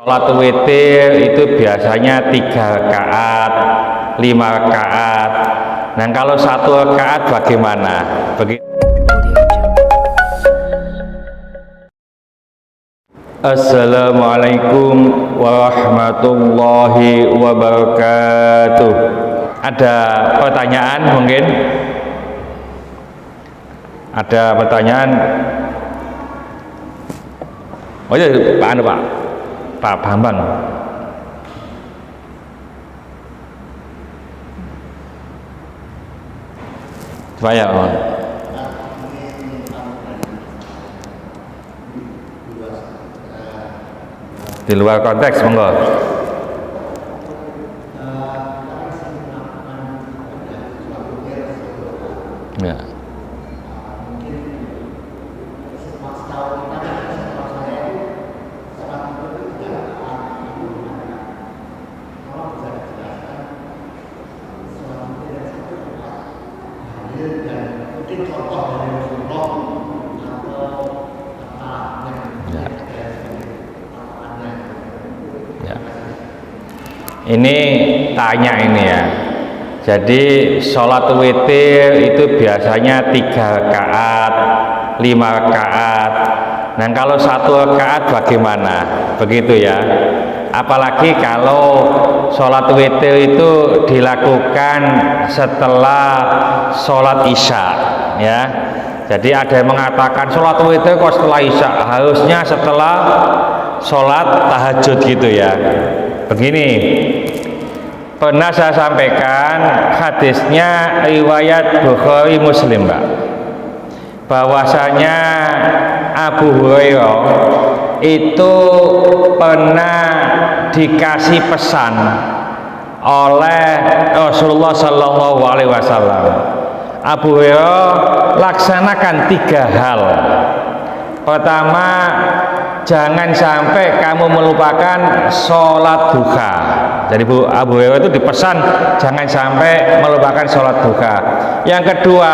Sholat witir itu biasanya 3 rakaat, 5 rakaat. Nah, kalau 1 rakaat bagaimana? Assalamualaikum warahmatullahi wabarakatuh. Ada pertanyaan mungkin? Ada pertanyaan? Oh ya, Pak Bambang. Saya di luar konteks, monggo. Ya. Ini tanya ini ya. Jadi sholat witir itu biasanya 3 rakaat, 5 rakaat. Nah, kalau 1 rakaat bagaimana? Begitu ya. Apalagi kalau sholat witir itu dilakukan setelah sholat isya ya. Jadi ada yang mengatakan sholat witir kok setelah isya, harusnya setelah sholat tahajud gitu ya. Begini, pernah saya sampaikan hadisnya riwayat Bukhari Muslim, Pak, bahwasanya Abu Hurairah itu pernah dikasih pesan oleh Rasulullah Shallallahu Alaihi Wasallam. Abu Hurairah laksanakan 3 hal. Pertama, jangan sampai kamu melupakan sholat duha. Jadi Abu Hurairah itu dipesan jangan sampai melupakan sholat duha. Yang kedua,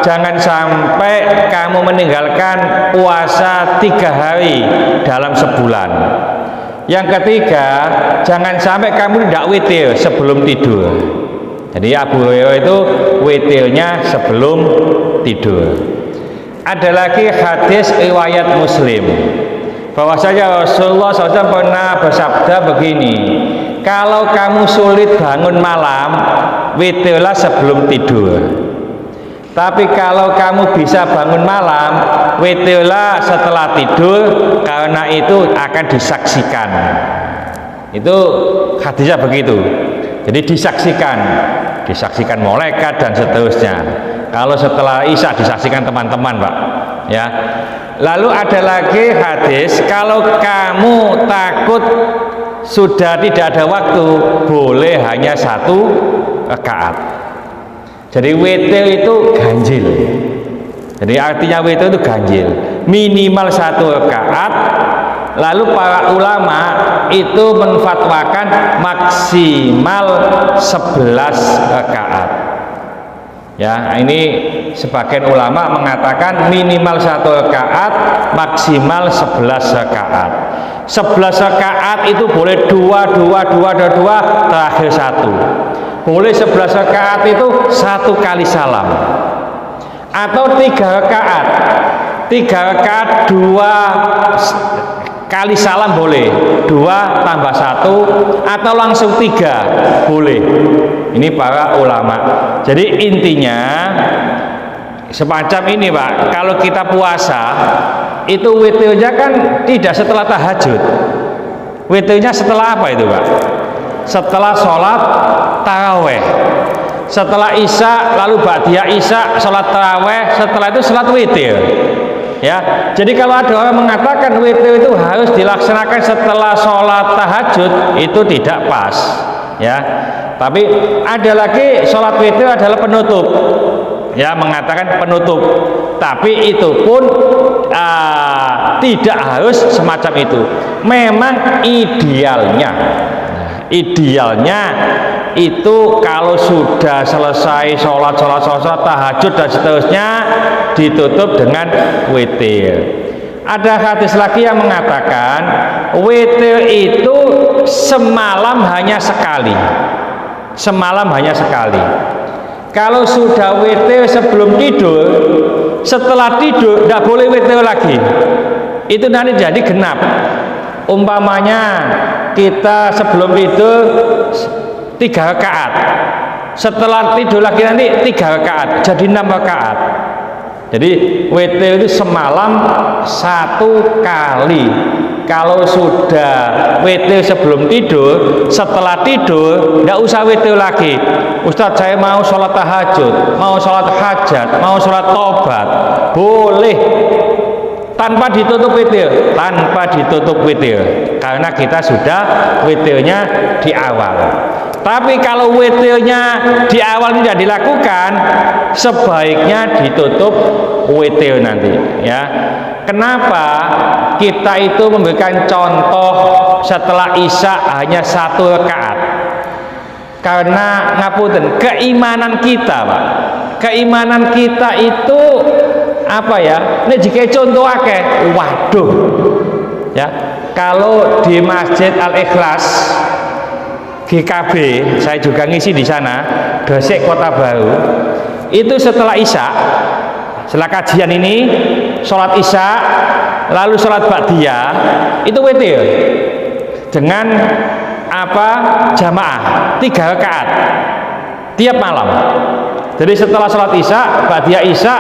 jangan sampai kamu meninggalkan puasa 3 hari dalam sebulan. Yang ketiga, jangan sampai kamu tidak witir sebelum tidur. Jadi Abu Hurairah itu witirnya sebelum tidur. Ada lagi hadis riwayat Muslim bahwasanya Rasulullah SAW pernah bersabda begini, kalau kamu sulit bangun malam, witirlah sebelum tidur. Tapi kalau kamu bisa bangun malam, witirlah setelah tidur, karena itu akan disaksikan. Itu hadisnya begitu. Jadi disaksikan malaikat dan seterusnya. Kalau setelah isya disaksikan teman-teman, Pak. Ya. Lalu ada lagi hadis, kalau kamu takut sudah tidak ada waktu, boleh hanya 1 rakaat. Jadi witir itu ganjil. Jadi artinya witir itu ganjil, minimal 1 rakaat. Lalu para ulama itu menfatwakan maksimal 11 rakaat. Ya, ini sebagian ulama mengatakan minimal 1 rakaat, maksimal 11 rakaat. 11 rakaat itu boleh 2, terakhir 1. Boleh 11 rakaat itu 1 kali salam. Atau 3 rakaat. 3 rakaat 2 kali salam boleh, 2 tambah 1, atau langsung 3 boleh. Ini para ulama. Jadi intinya semacam ini, Pak. Kalau kita puasa itu witirnya kan tidak setelah tahajud. Witirnya setelah apa itu, Pak? Setelah sholat taraweh. Setelah isya, lalu ba'diyah isya, sholat taraweh, setelah itu sholat witir. Ya, jadi kalau ada orang mengatakan witir itu harus dilaksanakan setelah sholat tahajud, itu tidak pas, ya. Tapi ada lagi sholat witir adalah penutup, ya, mengatakan penutup. Tapi itu pun tidak harus semacam itu. Memang idealnya itu kalau sudah selesai sholat tahajud dan seterusnya ditutup dengan witir. Ada hadis lagi yang mengatakan witir itu semalam hanya sekali. Semalam hanya sekali. Kalau sudah witir sebelum tidur, setelah tidur tidak boleh witir lagi. Itu nanti jadi genap. Umpamanya kita sebelum tidur 3 rakaat, setelah tidur lagi nanti 3 rakaat, jadi 6 rakaat. Jadi witir itu semalam 1 kali. Kalau sudah witir sebelum tidur, setelah tidur tidak usah witir lagi. Ustadz, saya mau sholat tahajud, mau sholat hajat, mau sholat tobat, boleh tanpa ditutup witir, tanpa ditutup witir, karena kita sudah witirnya di awal. Tapi kalau witirnya di awal tidak dilakukan, sebaiknya ditutup witir nanti, ya. Kenapa kita itu memberikan contoh setelah isya hanya 1 rakaat? Karena ngapunten, keimanan kita, Pak, keimanan kita itu apa ya? Ini jika contoh akeh, waduh, ya. Kalau di Masjid Al-Ikhlas GKB, saya juga ngisi di sana, Gresik Kota Baru, itu setelah isya, setelah kajian ini, sholat isya, lalu sholat ba'diyah, itu witir dengan apa? Jamaah 3 rakaat tiap malam. Jadi setelah sholat isya, ba'diyah isya,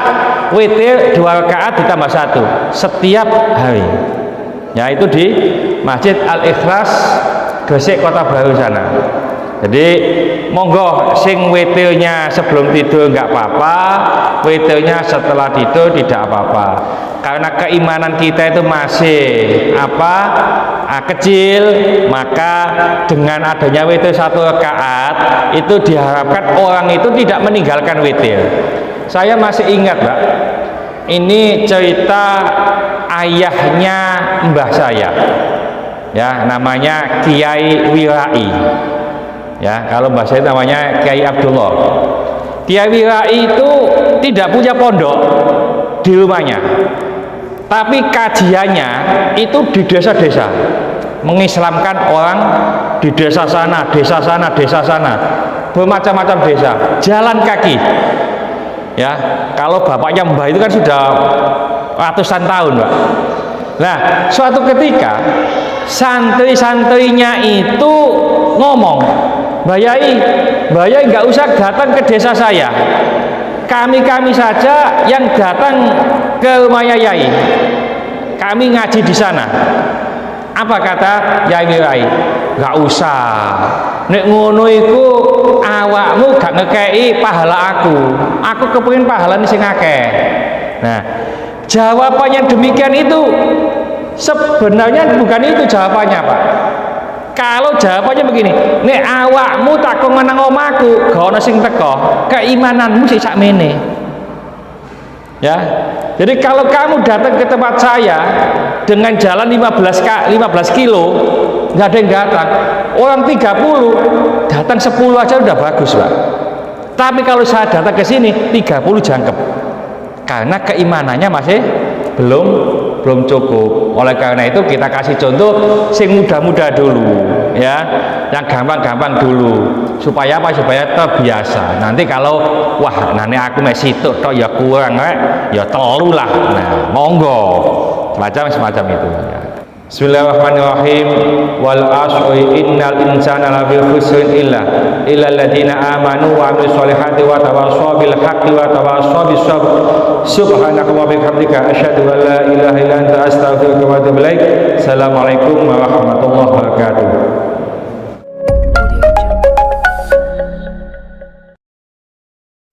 witir 2 rakaat ditambah 1 setiap hari. Ya, itu di Masjid Al-Ikhlas Gresik Kota Baru sana. Jadi monggo sing witirnya sebelum tidur nggak apa-apa, witirnya setelah tidur tidak apa-apa. Karena keimanan kita itu masih kecil, maka dengan adanya witir 1 rakaat itu diharapkan orang itu tidak meninggalkan witir. Saya masih ingat, Pak, ini cerita ayahnya mbah saya, ya, namanya Kiai Wirai, ya, kalau mbah saya namanya Kiai Abdullah. Kiai Wirai itu tidak punya pondok di rumahnya, tapi kajiannya itu di desa-desa, mengislamkan orang di desa sana, desa sana, desa sana, bermacam-macam desa, jalan kaki. Ya, kalau bapaknya mbah itu kan sudah ratusan tahun, Pak. Nah, suatu ketika santri-santrinya itu ngomong, Mbah Yai nggak usah datang ke desa saya, kami saja yang datang ke rumahnya Yai, kami ngaji di sana. Apa kata Yai Wirai? Nggak usah, nek ngono iku awakmu gak ngekei pahala aku kepengin pahala sing akeh. Nah, jawabannya demikian itu sebenarnya bukan itu jawabannya, Pak. Kalau jawabannya begini, nek awakmu tak kok nang omahku gak ono sing teko, keimananmu sik sakmene. Ya. Jadi kalau kamu datang ke tempat saya dengan jalan 15 kilo, nggak ada yang datang. Orang 30 datang 10 aja udah bagus, Pak. Tapi kalau saya datang ke sini 30 jangkep, karena keimanannya masih belum cukup. Oleh karena itu kita kasih contoh sing mudah-mudah dulu, ya, yang gampang-gampang dulu, supaya apa? Supaya terbiasa. Nanti kalau wah nanti aku masih situ toh ya kurang, ya telu lah. Nah, monggo semacam itu, ya. Bismillahirrahmanirrahim. Wal asri innal insana lafi khusrin illa alladziina aamanu wa 'amilus sholihati wa tawassaw bil haqqi wa tawassaw bis sabr. Subhanaka wa bihamdika asyhadu an la ilaha illa anta astaghfiruka wa atubu ilaik. Assalamualaikum warahmatullahi wabarakatuh.